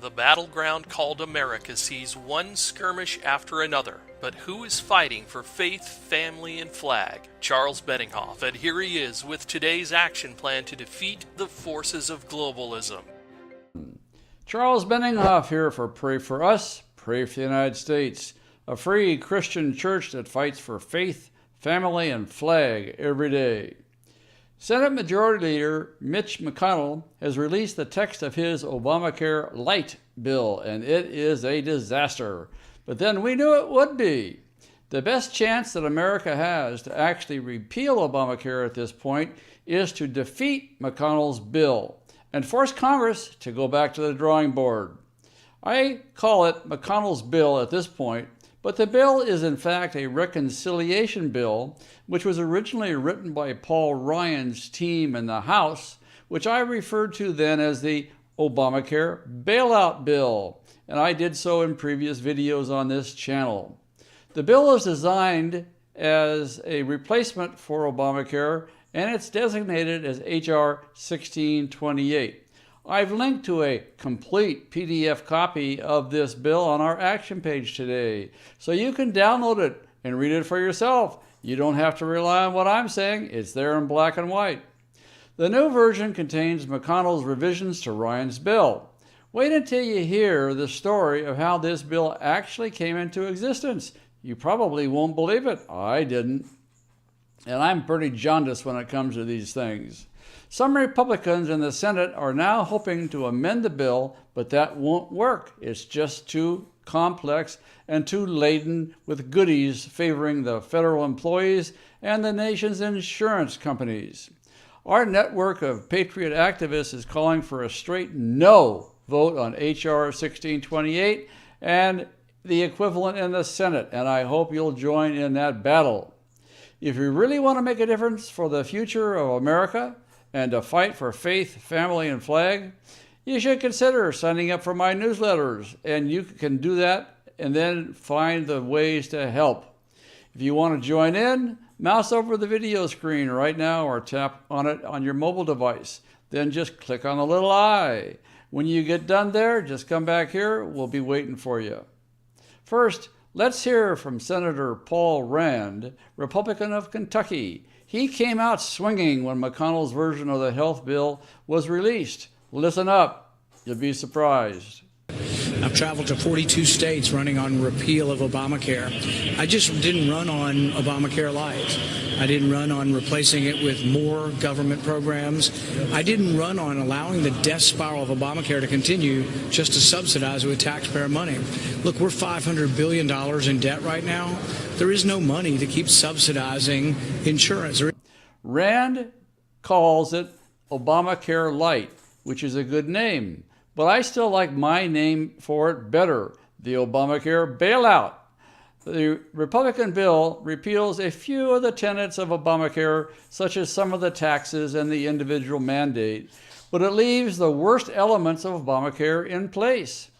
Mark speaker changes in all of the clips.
Speaker 1: The battleground called America sees one skirmish after another, but who is fighting for faith, family, and flag? Charles Benninghoff, and here he is with today's action plan to defeat the forces of globalism.
Speaker 2: Charles Benninghoff here for Pray For Us, Pray for the United States, a free Christian church that fights for faith, family, and flag every day. Senate Majority Leader Mitch McConnell has released the text of his Obamacare Lite bill, and it is a disaster. But then we knew it would be. The best chance that America has to actually repeal Obamacare at this point is to defeat McConnell's bill and force Congress to go back to the drawing board. I call it McConnell's bill at this point, but the bill is in fact a reconciliation bill, which was originally written by Paul Ryan's team in the House, which I referred to then as the Obamacare bailout bill, and I did so in previous videos on this channel. The bill is designed as a replacement for Obamacare, and it's designated as H.R. 1628. I've linked to a complete PDF copy of this bill on our action page today, so you can download it and read it for yourself. You don't have to rely on what I'm saying. It's there in black and white. The new version contains McConnell's revisions to Ryan's bill. Wait until you hear the story of how this bill actually came into existence. You probably won't believe it. I didn't. And I'm pretty jaundiced when it comes to these things. Some Republicans in the Senate are now hoping to amend the bill, but that won't work. It's just too complex and too laden with goodies favoring the federal employees and the nation's insurance companies. Our network of patriot activists is calling for a straight no vote on H.R. 1628 and the equivalent in the Senate, and I hope you'll join in that battle. If you really want to make a difference for the future of America and to fight for faith, family, and flag, you should consider signing up for my newsletters, and you can do that and then find the ways to help. If you want to join in, mouse over the video screen right now or tap on it on your mobile device. Then just click on the little eye. When you get done there, just come back here. We'll be waiting for you. First, let's hear from Senator Paul Rand, Republican of Kentucky. He came out swinging when McConnell's version of the health bill was released. Listen up. You'll be surprised.
Speaker 3: I've traveled to 42 states running on repeal of Obamacare. I just didn't run on Obamacare Lite. I didn't run on replacing it with more government programs. I didn't run on allowing the death spiral of Obamacare to continue just to subsidize it with taxpayer money. Look, we're $500 billion in debt right now. There is no money to keep subsidizing insurance.
Speaker 2: Rand calls it Obamacare Lite, which is a good name. But I still like my name for it better, the Obamacare bailout. The Republican bill repeals a few of the tenets of Obamacare, such as some of the taxes and the individual mandate, but it leaves the worst elements of Obamacare in place.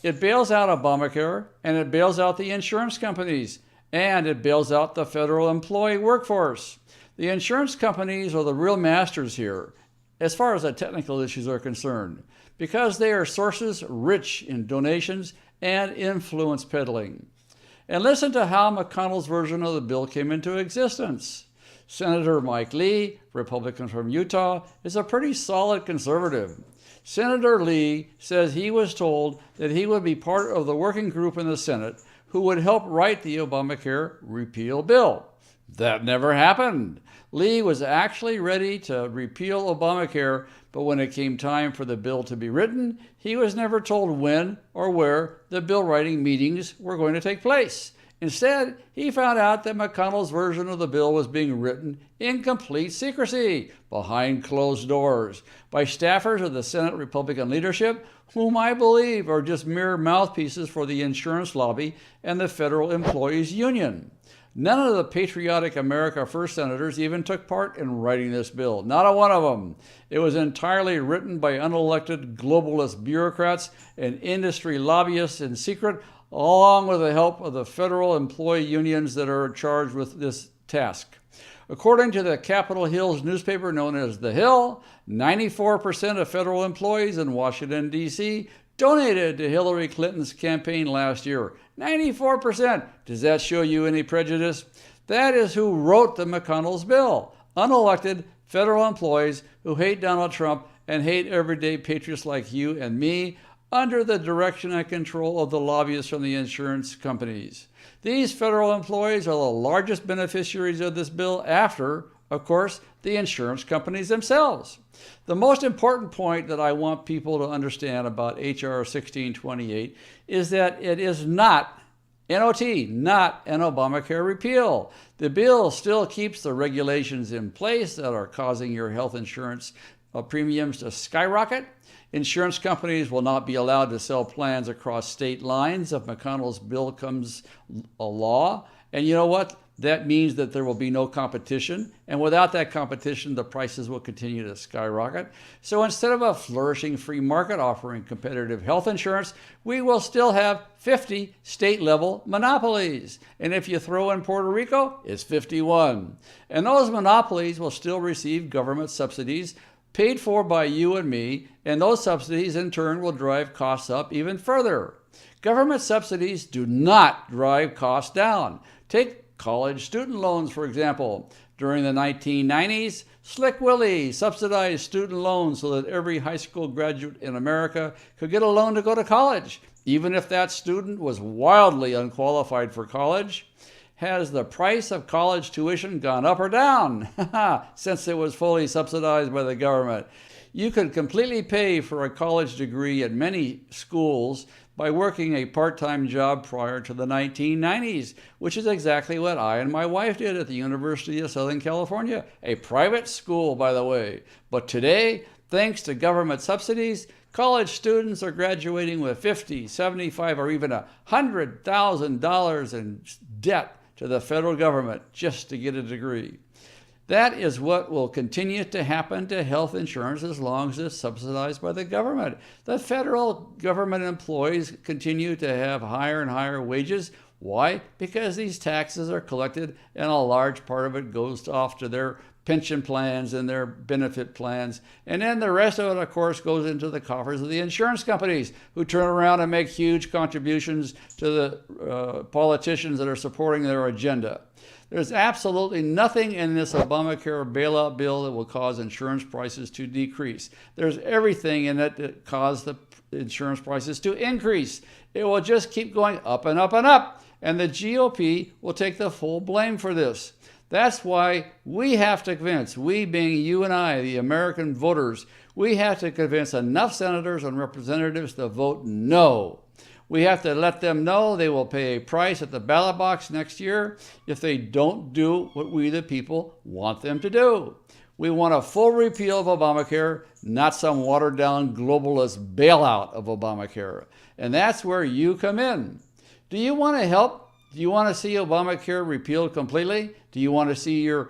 Speaker 2: It bails out Obamacare, and it bails out the insurance companies, and it bails out the federal employee workforce. The insurance companies are the real masters here, as far as the technical issues are concerned, because they are sources rich in donations and influence peddling. And listen to how McConnell's version of the bill came into existence. Senator Mike Lee, Republican from Utah, is a pretty solid conservative. Senator Lee says he was told that he would be part of the working group in the Senate who would help write the Obamacare repeal bill. That never happened. Lee was actually ready to repeal Obamacare, but when it came time for the bill to be written, he was never told when or where the bill writing meetings were going to take place. Instead, he found out that McConnell's version of the bill was being written in complete secrecy, behind closed doors, by staffers of the Senate Republican leadership, whom I believe are just mere mouthpieces for the insurance lobby and the federal employees union. None of the patriotic America First senators even took part in writing this bill. Not a one of them. It was entirely written by unelected globalist bureaucrats and industry lobbyists in secret, along with the help of the federal employee unions that are charged with this task. According to the Capitol Hill's newspaper known as The Hill, 94% of federal employees in Washington, D.C. donated to Hillary Clinton's campaign last year. 94%. Does that show you any prejudice? That is who wrote the McConnell's bill. Unelected federal employees who hate Donald Trump and hate everyday patriots like you and me, under the direction and control of the lobbyists from the insurance companies. These federal employees are the largest beneficiaries of this bill after, of course, the insurance companies themselves. The most important point that I want people to understand about H.R. 1628 is that it is not, N-O-T, not an Obamacare repeal. The bill still keeps the regulations in place that are causing your health insurance premiums to skyrocket. Insurance companies will not be allowed to sell plans across state lines if McConnell's bill becomes a law. And you know what? That means that there will be no competition. And without that competition, the prices will continue to skyrocket. So instead of a flourishing free market offering competitive health insurance, we will still have 50 state-level monopolies. And if you throw in Puerto Rico, it's 51. And those monopolies will still receive government subsidies paid for by you and me, and those subsidies in turn will drive costs up even further. Government subsidies do not drive costs down. Take college student loans, for example. During the 1990s, Slick Willie subsidized student loans so that every high school graduate in America could get a loan to go to college, even if that student was wildly unqualified for college. Has the price of college tuition gone up or down since it was fully subsidized by the government? You could completely pay for a college degree at many schools by working a part-time job prior to the 1990s, which is exactly what I and my wife did at the University of Southern California, a private school, by the way. But today, thanks to government subsidies, college students are graduating with $50,000, $75,000, or even $100,000 in debt to the federal government just to get a degree. That is what will continue to happen to health insurance as long as it's subsidized by the government. The federal government employees continue to have higher and higher wages. Why? Because these taxes are collected and a large part of it goes off to their pension plans and their benefit plans. And then the rest of it, of course, goes into the coffers of the insurance companies, who turn around and make huge contributions to the politicians that are supporting their agenda. There's absolutely nothing in this Obamacare bailout bill that will cause insurance prices to decrease. There's everything in it that causes the insurance prices to increase. It will just keep going up and up and up. And the GOP will take the full blame for this. That's why we have to convince, we being you and I, the American voters, we have to convince enough senators and representatives to vote no. We have to let them know they will pay a price at the ballot box next year if they don't do what we, the people, want them to do. We want a full repeal of Obamacare, not some watered-down globalist bailout of Obamacare. And that's where you come in. Do you want to help? Do you want to see Obamacare repealed completely? Do you want to see your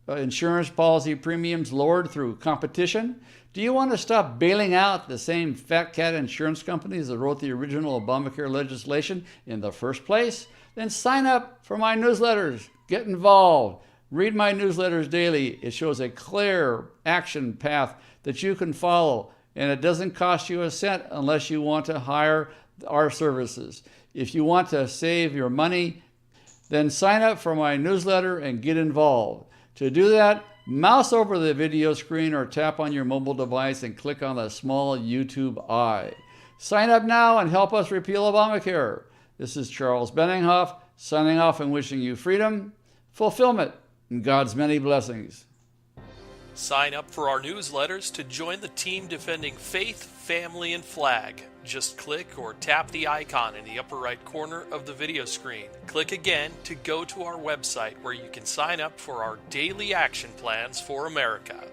Speaker 2: insurance policy premiums lowered through competition? Do you want to stop bailing out the same fat cat insurance companies that wrote the original Obamacare legislation in the first place? Then sign up for my newsletters. Get involved. Read my newsletters daily. It shows a clear action path that you can follow, and it doesn't cost you a cent unless you want to hire our services. If you want to save your money, then sign up for my newsletter and get involved. To do that, mouse over the video screen or tap on your mobile device and click on the small YouTube eye. Sign up now and help us repeal Obamacare. This is Charles Benninghoff, signing off and wishing you freedom, fulfillment, and God's many blessings.
Speaker 1: Sign up for our newsletters to join the team defending faith, family, and flag. Just click or tap the icon in the upper right corner of the video screen. Click again to go to our website where you can sign up for our daily action plans for America.